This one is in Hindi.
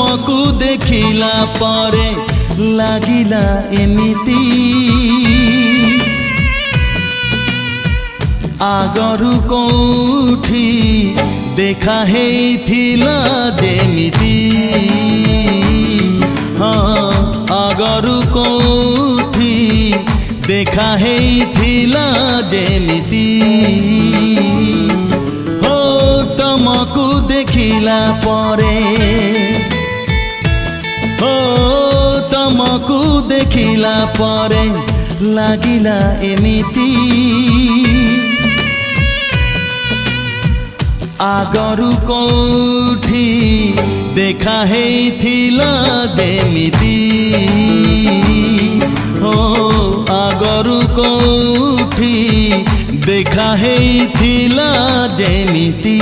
तुमको देखिला परे लागिला एमिति आगरु कोठी देखा हेइथिला जेमिति हाँ आगरु कोठी देखा हेइथिला जेमिति हो तुमको देखिला परे हो तुमको देखिला परे लागिला एमिति आगरु कोठी देखा हेइथिला जेमिति हो आगरु कोठी देखा हेइथिला जेमिति।